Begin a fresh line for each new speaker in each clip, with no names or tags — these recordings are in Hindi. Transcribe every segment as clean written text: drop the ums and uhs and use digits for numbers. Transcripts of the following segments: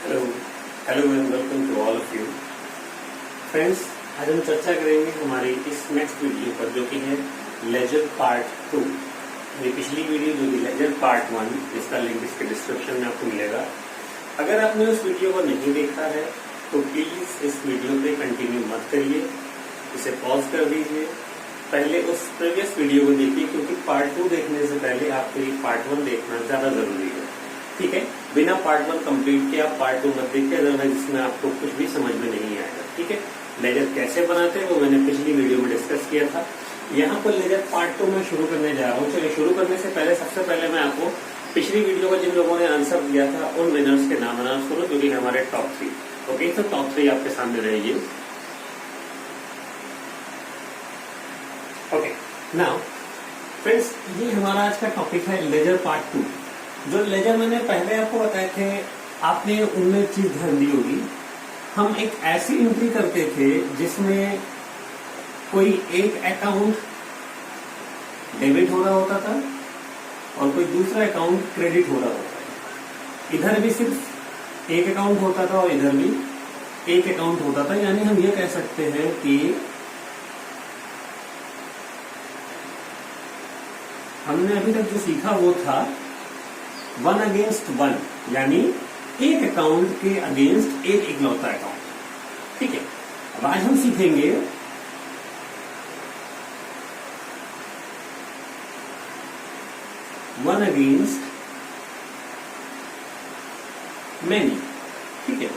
Hello hello and welcome to all of you friends. आज हम चर्चा करेंगे हमारी इस नेक्स्ट वीडियो पर, जो कि है लेजर पार्ट 2। ये पिछली वीडियो जो कि लेजर पार्ट 1, इसका लिंक इसके डिस्क्रिप्शन में आपको मिलेगा। अगर आपने उस वीडियो को नहीं देखा है तो प्लीज इस वीडियो पे कंटिन्यू मत करिए, इसे पॉज कर दीजिए, पहले उस प्रीवियस वीडियो को देखिए, क्योंकि पार्ट 2 देखने से पहले आपको ये पार्ट 1 देखना ज्यादा जरूरी है। ठीक है, बिना पार्ट 1 कंप्लीट किए आप पार्ट 2 मत देखिए, अदरवाइज इसमें आपको कुछ भी समझ में नहीं आएगा। ठीक है, लेजर कैसे बनाते हैं वो मैंने पिछली वीडियो में डिस्कस किया था। यहाँ पर लेजर पार्ट 2 में शुरू करने जा रहा हूँ। चलिए, शुरू करने से पहले सबसे पहले मैं आपको पिछली वीडियो का जिन लोगों ने आंसर दिया था उन विनर्स के नाम अनाउंस करूँ, जो कि हमारे टॉप 3। ओके, तो टॉप 3 आपके सामने रहेगी। ओके, नाउ फ्रेंड्स, ये हमारा आज का टॉपिक है लेजर पार्ट 2। जो लेजर मैंने पहले आपको बताए थे, आपने उनमें चीज ध्यान दी होगी। हम एक ऐसी एंट्री करते थे जिसमें कोई एक अकाउंट डेबिट हो रहा होता था और कोई दूसरा अकाउंट क्रेडिट हो रहा होता था। इधर भी सिर्फ एक अकाउंट होता था और इधर भी एक अकाउंट होता था। यानी हम ये कह सकते हैं कि हमने अभी तक जो सीखा वो था 1 अगेंस्ट 1, यानी एक अकाउंट के अगेंस्ट एक इकलौता अकाउंट। ठीक है, अब आज हम सीखेंगे वन अगेंस्ट मैनी। ठीक है,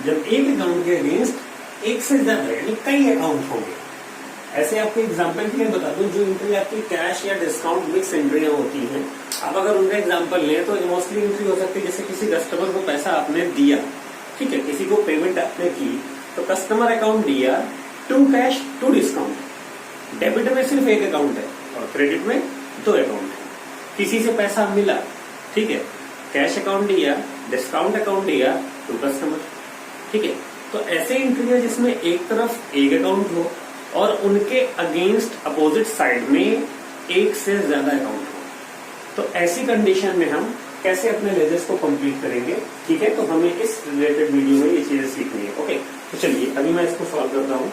जब एक अकाउंट के अगेंस्ट एक से ज्यादा यानी कई अकाउंट होंगे। ऐसे आपको एग्जांपल के लिए बता दूं, जो एंट्री आपकी कैश या डिस्काउंट मिक्स एंट्रियां होती हैं, आप अगर उनका एग्जांपल लें तो मोस्टली एंट्री हो सकती है जैसे किसी कस्टमर को पैसा आपने दिया। ठीक है, किसी को पेमेंट आपने की, तो कस्टमर अकाउंट दिया, to cash to discount. Debit में सिर्फ एक अकाउंट है और क्रेडिट में 2 अकाउंट है। किसी से पैसा मिला, ठीक है, कैश अकाउंट दिया, डिस्काउंट अकाउंट दिया, टू कस्टमर। ठीक है, तो ऐसे एंट्री है जिसमें एक तरफ एक अकाउंट हो और उनके अगेंस्ट अपोजिट साइड में एक से ज्यादा अकाउंट हो। तो ऐसी कंडीशन में हम कैसे अपने लेजर्स को कंप्लीट करेंगे। ठीक है, तो हमें इस रिलेटेड वीडियो में ये चीजें सीखनी है। ओके, तो चलिए अभी मैं इसको सॉल्व करता हूं।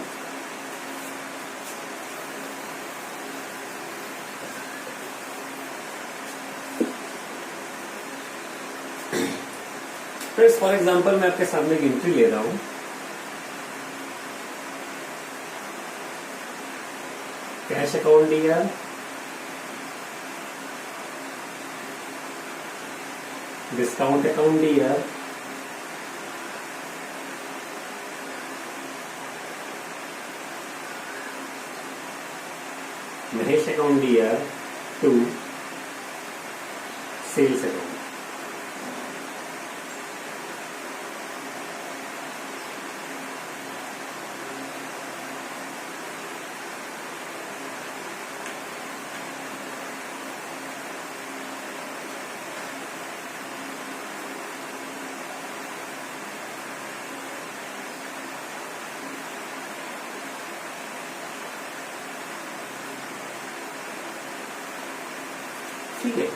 फ्रेंड्स, फॉर एग्जांपल मैं आपके सामने एक एंट्री ले रहा हूं। कैश अकाउंट दिया, डिस्काउंट अकाउंट दिया, महेश अकाउंट दिया, टू सेल्स अकाउंट। ठीक है,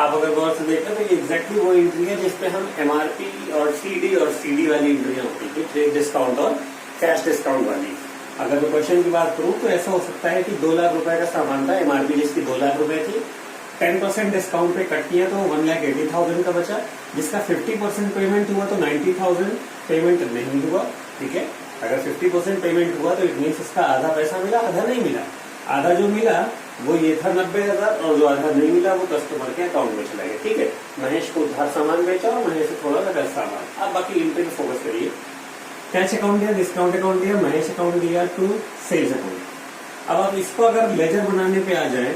आप अगर गौर से देखें तो ये एग्जैक्टली वो एंट्री है जिसपे हम एमआरपी और सीडी वाली एंट्रियां होती है, ट्रेड डिस्काउंट और कैश डिस्काउंट वाली। अगर मैं क्वेश्चन की बात करूं तो ऐसा हो सकता है कि 2 लाख रुपए का सामान था, एमआरपी जिसकी 2 लाख रुपए थी, 10% डिस्काउंट पे कट किया तो 1,80,000 का बचा, जिसका 50% पेमेंट हुआ तो 90,000 पेमेंट नहीं हुआ। ठीक है, अगर 50% पेमेंट हुआ तो इट मीन्स इसका आधा पैसा मिला, आधा नहीं मिला। आधा जो मिला वो ये था 90,000 और जो आधा नहीं मिला वो कस्टमर के अकाउंट में चला गया। ठीक है, महेश को उधार सामान बेचा और महेश से थोड़ा सा सामान। आप बाकी एंट्री पे फोकस करिए। कैश अकाउंट दिया, डिस्काउंट अकाउंट दिया, महेश अकाउंट दिया, टू सेल्स अकाउंट। अब आप इसको अगर लेजर बनाने पे आ जाए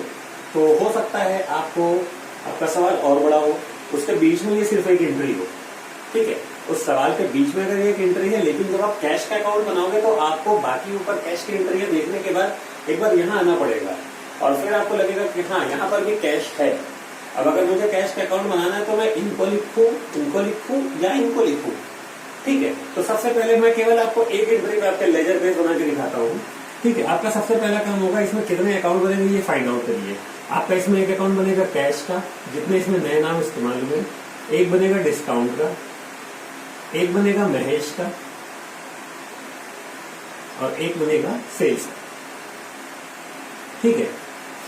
तो हो सकता है आपका सवाल और बड़ा हो, उसके बीच में ये सिर्फ एक एंट्री हो। ठीक है, उस सवाल के बीच में अगर एक एंट्री है, लेकिन जब आप कैश का अकाउंट बनाओगे तो आपको बाकी ऊपर कैश की एंट्री देखने के बाद एक बार यहाँ आना पड़ेगा और फिर आपको लगेगा कि हाँ, यहाँ पर भी कैश है। अब अगर मुझे कैश का अकाउंट बनाना है तो मैं इनको लिखूं या इनको लिखूं। ठीक है, तो सबसे पहले मैं केवल आपको एक एंट्री पे आपके लेजर पेज बना के दिखाता हूँ। ठीक है, आपका सबसे पहला काम होगा इसमें कितने अकाउंट बनेंगे ये फाइंड आउट करिए। आपका इसमें एक अकाउंट बनेगा कैश का, जितने इसमें नए नाम इस्तेमाल हुए, एक बनेगा डिस्काउंट का, एक बनेगा महेश का और एक बनेगा सेल्स का। ठीक है,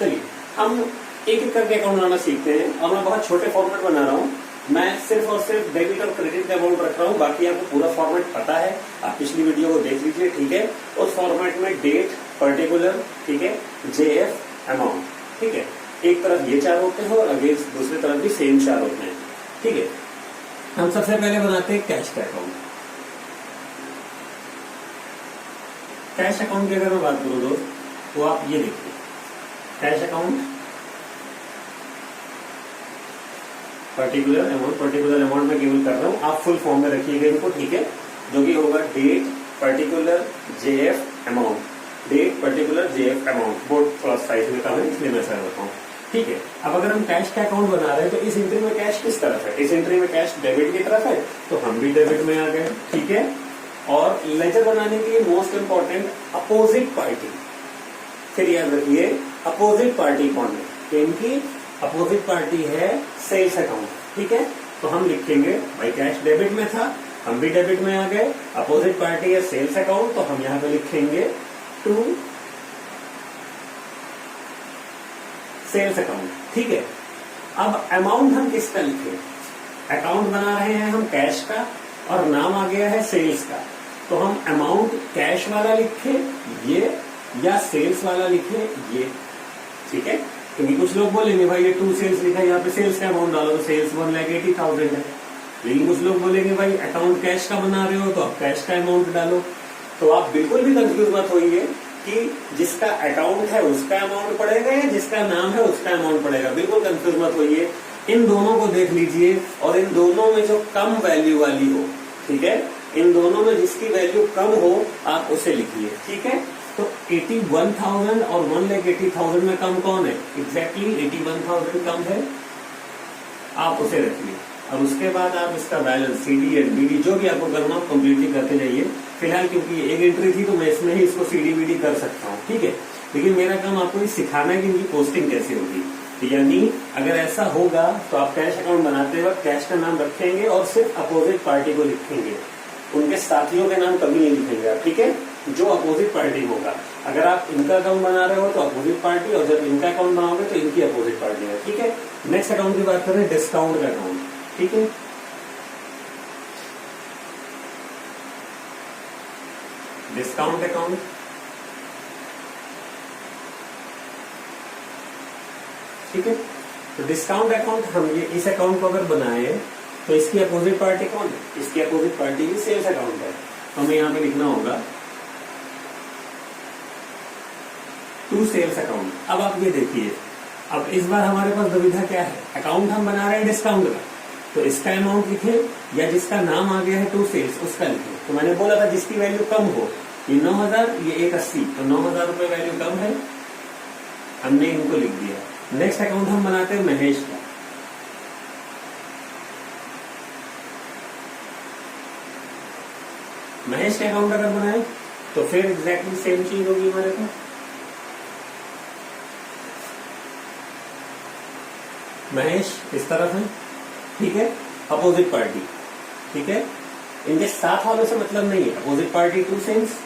चलिए हम एक एक करके अकाउंट बनाना सीखते हैं। और मैं बहुत छोटे फॉर्मेट बना रहा हूँ, मैं सिर्फ और सिर्फ डेबिट और क्रेडिट का अमाउंट रख रहा हूँ, बाकी आपको पूरा फॉर्मेट पता है, आप पिछली वीडियो को देख लीजिए। ठीक है, उस फॉर्मेट में डेट, पर्टिकुलर, ठीक है, जेएफ, अमाउंट, ठीक है, एक तरफ ये 4 होते हैं और अगेंस्ट दूसरी तरफ भी सेम 4 होते हैं। ठीक है, हम सबसे पहले बनाते हैं कैश का अकाउंट। कैश अकाउंट की अगर मैं बात करूं दोस्त, तो आप ये देखिए, कैश अकाउंट पर्टिकुलर अमाउंट में केवल कर रहा हूं, आप फुल फॉर्म में रखिएगा इनको। ठीक है, जो कि होगा date particular JF amount, date particular JF amount. Board थोड़ा साइज में कम है इसलिए मैं ऐसा रखा हूँ। ठीक है, अब अगर हम कैश का अकाउंट बना रहे हैं तो इस एंट्री में कैश किस तरफ है? इस एंट्री में कैश डेबिट की तरफ है, तो हम भी डेबिट में आ गए। ठीक है, और लेजर बनाने के लिए मोस्ट इंपॉर्टेंट अपोजिट पार्टी, फिर याद रखिए अपोजिट पार्टी कौन है? तो इनकी अपोजिट पार्टी है सेल्स अकाउंट। ठीक है, तो हम लिखेंगे भाई कैश डेबिट में था, हम भी डेबिट में आ गए, अपोजिट पार्टी है सेल्स अकाउंट, तो हम यहां पे लिखेंगे टू सेल्स अकाउंट। ठीक है, अब अमाउंट हम किसका लिखें? अकाउंट बना रहे हैं हम कैश का और नाम आ गया है सेल्स का, तो हम अमाउंट कैश वाला लिखे ये या सेल्स वाला लिखे ये। ठीक है, क्योंकि कुछ लोग बोलेंगे भाई ये 2 सेल्स लिखा है, यहाँ पे सेल्स का अमाउंट डालो, तो सेल्स 1,80,000 है। लेकिन कुछ लोग बोलेंगे भाई अकाउंट कैश का बना रहे हो तो आप कैश का अमाउंट डालो। तो आप बिल्कुल भी कंफ्यूज मत होइए कि जिसका अकाउंट है उसका अमाउंट पड़ेगा या जिसका नाम है उसका अमाउंट पड़ेगा, बिल्कुल कंफ्यूज मत होइए। इन दोनों को देख लीजिए और इन दोनों में जो कम वैल्यू वाली हो, ठीक है, इन दोनों में जिसकी वैल्यू कम हो आप उसे लिखिए। ठीक है, तो 81,000 और 1,80,000 में कम कौन है? एग्जैक्टली 81,000 कम है, आप उसे रखिए। और उसके बाद आप इसका बैलेंस सीडी एंड बीडी जो भी आपको करना हो कंप्लीटली करते जाइए। फिलहाल क्योंकि एक एंट्री थी तो मैं इसमें ही इसको सीडी बीडी कर सकता हूँ। ठीक है, लेकिन मेरा काम आपको ये सिखाना है कि इनकी पोस्टिंग कैसे होगी। यानी अगर ऐसा होगा तो आप कैश अकाउंट बनाते वक्त कैश का नाम रखेंगे और सिर्फ अपोजिट पार्टी को लिखेंगे, उनके साथियों के नाम कभी नहीं लिखेंगे आप। ठीक है, जो अपोजिट पार्टी होगा, अगर आप इनका अकाउंट बना रहे हो तो अपोजिट पार्टी, और जब इनका अकाउंट बनाओगे तो इनकी अपोजिट पार्टी है। ठीक है, नेक्स्ट अकाउंट की बात करें, डिस्काउंट का अकाउंट। ठीक है, डिस्काउंट अकाउंट ठीक है, तो डिस्काउंट अकाउंट हम ये इस अकाउंट को अगर बनाए तो इसकी अपोजिट पार्टी कौन है? इसकी अपोजिट पार्टी भी सेल्स अकाउंट है, तो हमें यहाँ पे लिखना होगा टू सेल्स अकाउंट। अब आप ये देखिए, अब इस बार हमारे पास दुविधा क्या है? अकाउंट हम बना रहे हैं डिस्काउंट का, तो इसका अमाउंट लिखे या जिसका नाम आ गया है टू सेल्स उसका लिखे। तो मैंने बोला था जिसकी वैल्यू कम हो, ये 9,000 ये 180, तो 9,000 रुपए वैल्यू कम है, हमने इनको लिख दिया। नेक्स्ट अकाउंट हम बनाते हैं महेश का। महेश के अकाउंट अगर बनाए तो फिर एग्जैक्टली सेम चीज होगी हमारे को। महेश इस तरफ है, ठीक है, अपोजिट पार्टी। ठीक है, इनके साथ वालों से मतलब नहीं है, अपोजिट पार्टी टू सेल्स,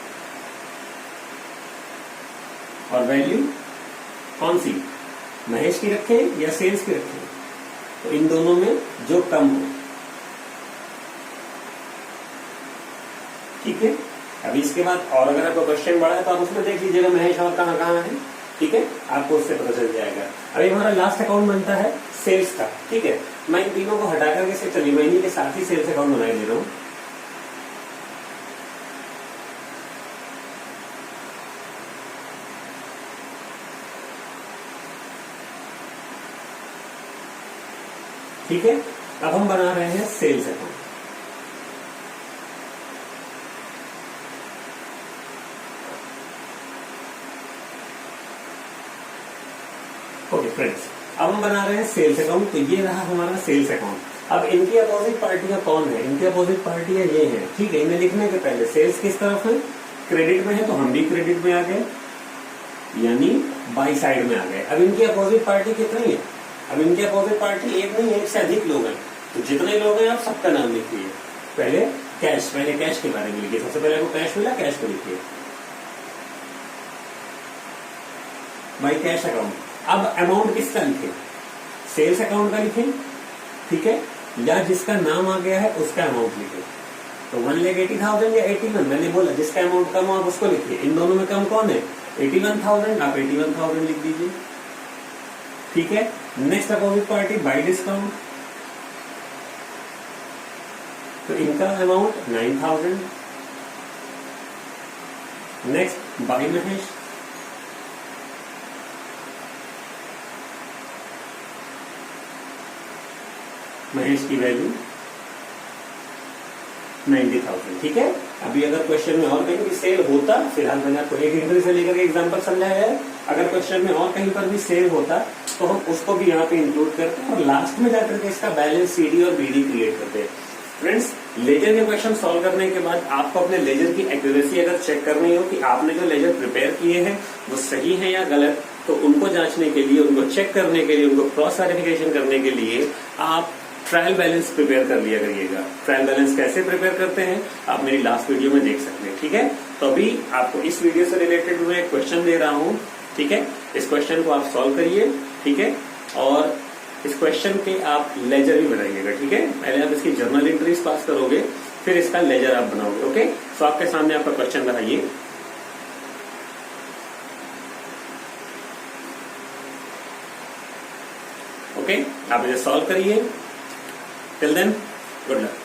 और वैल्यू कौन सी महेश की रखें या सेल्स की रखें? तो इन दोनों में जो कम हो। ठीक है, अभी इसके बाद और अगर आपको क्वेश्चन बढ़ा है तो आप उसमें देख लीजिएगा महेश और कहाँ कहाँ है। ठीक है, आपको उससे पता चल जाएगा। अभी हमारा लास्ट अकाउंट बनता है सेल्स का। ठीक है, मैं इन तीनों को हटा करके सिर्फ चलिए मैं इन्हीं के साथ ही सेल्स अकाउंट बनाए दे रहा हूं। ठीक है, अब हम बना रहे हैं सेल्स अकाउंट। ओके फ्रेंड्स, अब हम बना रहे हैं सेल्स अकाउंट। तो ये रहा हमारा सेल्स अकाउंट। अब इनकी अपोजिट पार्टियां कौन है? इनकी अपोजिट पार्टियां ये हैं। ठीक है, इन्हें लिखने के पहले सेल्स किस तरफ है? क्रेडिट में है, तो हम भी क्रेडिट में आ गए, यानी बाई साइड में आ गए। अब इनकी अपोजिट पार्टी कितनी है? अब इनकी अपोजिट पार्टी एक नहीं, एक से अधिक लोग हैं, तो जितने लोग हैं आप सबका नाम लिखिए। पहले कैश, पहले कैश के बारे में लिखिए। सबसे पहले आपको कैश मिला, कैश को लिखिए भाई, कैश अकाउंट। अब अमाउंट किसका लिखे, सेल्स अकाउंट का लिखे, ठीक है, या जिसका नाम आ गया है उसका अमाउंट लिखे। तो 1,80,000 या 81, मैंने बोला जिसका अमाउंट कम हो आप उसको लिखिए। इन दोनों में कम कौन है, 81,000, आप 81,000 लिख दीजिए, ठीक है। Next opposite party by discount, तो इनका amount 9,000। Next by Mahesh, Mahesh की वैल्यू 90,000, ठीक है। अभी अगर क्वेश्चन में और कहीं भी सेल होता, फिलहाल मैंने आपको एक एंट्री से लेकर के एग्जांपल समझाया है, अगर क्वेश्चन में और कहीं पर भी सेल होता तो हम उसको भी यहाँ पे इंक्लूड करते हैं और लास्ट में जाकर के इसका बैलेंस सीडी और बीडी क्रिएट करते हैं। फ्रेंड्स, लेजर के क्वेश्चन सॉल्व करने के बाद आपको अपने लेजर की एक्यूरेसी अगर चेक करनी हो कि आपने जो लेजर प्रिपेयर किए हैं वो सही है या गलत, तो उनको जांचने के लिए, उनको चेक करने के लिए, उनको क्रॉस वेरिफिकेशन करने के लिए आप ट्रायल बैलेंस प्रिपेयर कर लिया करिएगा। ट्रायल बैलेंस कैसे प्रिपेयर करते हैं आप मेरी लास्ट वीडियो में देख सकते हैं, ठीक है। तो अभी आपको इस वीडियो से रिलेटेड मैं एक क्वेश्चन दे रहा हूं, ठीक है। इस क्वेश्चन को आप सॉल्व करिए, ठीक है, और इस क्वेश्चन के आप लेजर भी बनाइएगा, ठीक है। पहले आप इसकी जर्नल एंट्रीज पास करोगे, फिर इसका लेजर आप बनाओगे, ओके। तो आपके सामने आपका क्वेश्चन रहा ये, ओके। आप इसे सॉल्व करिए। Till then, good luck.